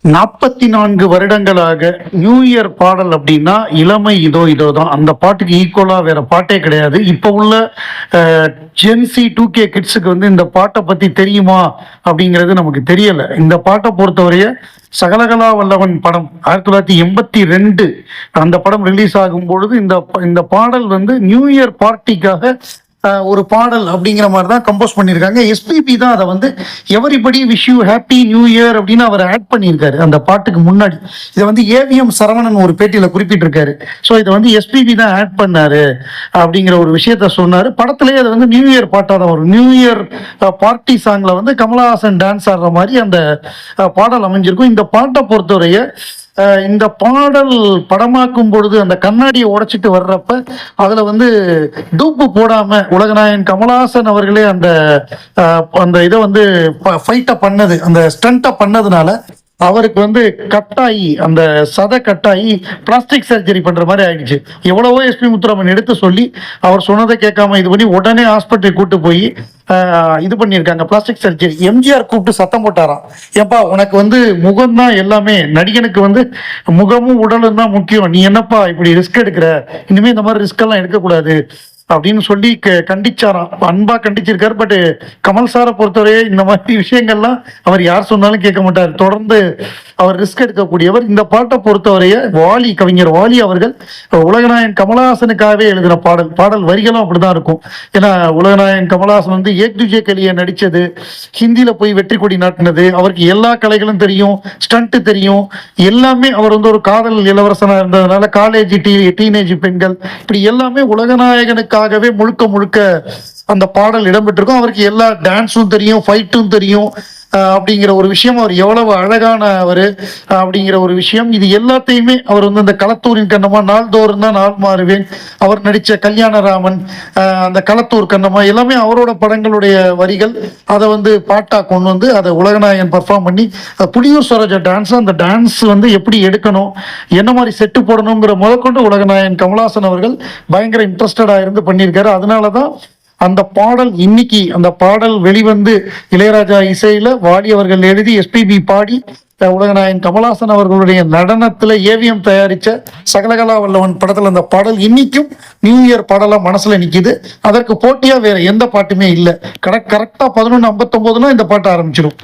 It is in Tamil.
44 வருடங்களாக நியூ இயர் பாடல் அப்படின்னா இளமை இதோ இதோ தான். அந்த பாட்டுக்கு ஈக்குவலா வேற பாட்டே கிடையாது. இப்போ உள்ள ஜென்சி 2K கிட்ஸுக்கு வந்து இந்த பாட்டை பத்தி தெரியுமா அப்படிங்கிறது நமக்கு தெரியல. இந்த பாட்டை பொறுத்தவரைய சகலகலா வல்லவன் படம் 1982 அந்த படம் ரிலீஸ் ஆகும் பொழுது இந்த பாடல் வந்து நியூ இயர் பார்ட்டிக்காக ஒரு பாடல் அப்படிங்கிற மாதிரி தான் கம்போஸ் பண்ணியிருக்காங்க. எஸ்பிபி தான் அதை வந்து everybody wish you happy new year அப்படின்னு அவர் ஆட் பண்ணியிருக்காரு அந்த பாட்டுக்கு முன்னாடி. இதை வந்து ஏவிஎம் சரவணன் ஒரு பேட்டியில் குறிப்பிட்டிருக்காரு. ஸோ இதை வந்து எஸ்பிபி தான் ஆட் பண்ணாரு அப்படிங்கிற ஒரு விஷயத்த சொன்னார். படத்திலேயே அது வந்து நியூ இயர் பாட்டாக தான் வரும். நியூ இயர் பார்ட்டி சாங்கில் வந்து கமலஹாசன் டான்ஸ் ஆடுற மாதிரி அந்த பாடல் அமைஞ்சிருக்கும். இந்த பாட்டை பொறுத்தவரைய இந்த பாடல் படமாக்கும் பொழுது அந்த கண்ணாடியை உடைச்சிட்டு வர்றப்ப அதுல வந்து டூப்பு போடாம உலகநாயகன் கமலஹாசன் அவர்களே அந்த இதை வந்து ஃபைட்டை பண்ணது, அந்த ஸ்டண்ட்டை பண்ணதுனால அவருக்கு வந்து கட்டாயி அந்த சதை கட்டாயி பிளாஸ்டிக் சர்ஜரி பண்ற மாதிரி ஆயிடுச்சு. எவ்வளவோ எஸ்பி முத்துராமன் எடுத்து சொல்லி அவர் சொன்னதை கேட்காம இது பண்ணி உடனே ஹாஸ்பிட்டல் கூட்டு போய் இது பண்ணியிருக்காங்க, பிளாஸ்டிக் சர்ஜரி. எம்ஜிஆர் கூப்பிட்டு சத்தம் போட்டாராம், ஏப்பா உனக்கு வந்து முகம் தான் எல்லாமே, நடிகனுக்கு வந்து முகமும் உடலும் தான் முக்கியம், நீ என்னப்பா இப்படி ரிஸ்க் எடுக்கிற, இனிமே இந்த மாதிரி ரிஸ்க் எல்லாம் எடுக்கக்கூடாது அப்படின்னு சொல்லி கண்டிச்சாராம். அன்பா கண்டிச்சிருக்காரு. பட் கமல் சாரை பொறுத்தவரையே இந்த மாதிரி விஷயங்கள்லாம் அவர் யார் சொன்னாலும் கேட்க மாட்டார். தொடர்ந்து அவர் ரிஸ்க் எடுக்கக்கூடியவர். இந்த பாட்டை பொறுத்தவரைய கவிஞர் வாலி அவர்கள் உலகநாயகன் கமலஹாசனுக்காகவே எழுதின பாடல் வரிகளும் அப்படிதான் இருக்கும். ஏன்னா உலகநாயகன் கமலஹாசன் வந்து ஏக் துஜே கலியை நடிச்சது, ஹிந்தியில போய் வெற்றி கொடி நாட்டினது, அவருக்கு எல்லா கலைகளும் தெரியும், ஸ்டண்ட் தெரியும், எல்லாமே. அவர் வந்து ஒரு காதல் இளவரசனா இருந்ததுனால காலேஜ் டீனேஜ் பெண்கள் இப்படி எல்லாமே உலகநாயகனுக்காகவே முழுக்க அந்த பாடல் இடம்பெற்றிருக்கும். அவருக்கு எல்லா டான்ஸும் தெரியும், ஃபைட்டும் தெரியும் அப்படிங்கிற ஒரு விஷயம். அவர் எவ்வளவு அழகானவர் அப்படிங்கிற ஒரு விஷயம். இது எல்லாத்தையுமே அவர் வந்து அந்த களத்தூரின் கண்ணம்மா, நாள்தோறும் தான் நாள் மாறுவேன், அவர் நடித்த கல்யாணராமன், அந்த களத்தூர் கண்ணம்மா எல்லாமே அவரோட படங்களுடைய வரிகள். அதை வந்து பாட்டா கொண்டு வந்து அதை உலகநாயகன் பர்ஃபார்ம் பண்ணி புலியூர் சரோஜா டான்ஸ், அந்த டான்ஸ் வந்து எப்படி எடுக்கணும், என்ன மாதிரி செட்டு போடணுங்கிற முதற்கொண்டு உலகநாயகன் கமலஹாசன் அவர்கள் பயங்கர இன்ட்ரெஸ்டடா இருந்து பண்ணியிருக்காரு. அதனாலதான் அந்த பாடல் இன்னைக்கு அந்த பாடல் வெளிவந்து இளையராஜா இசையில வாலி அவர்கள் எழுதி எஸ்பிபி பாடி உலகநாயகன் கமலஹாசன் அவர்களுடைய நடனத்துல ஏவிஎம் தயாரிச்ச சகலகலா வல்லவன் படத்துல அந்த பாடல் இன்னைக்கும் நியூ இயர் பாடலா மனசுல நிக்குது. அதற்கு போட்டியா வேற எந்த பாட்டுமே இல்லை. கரெக்டா 11:59 இந்த பாட்டு ஆரம்பிச்சிடும்.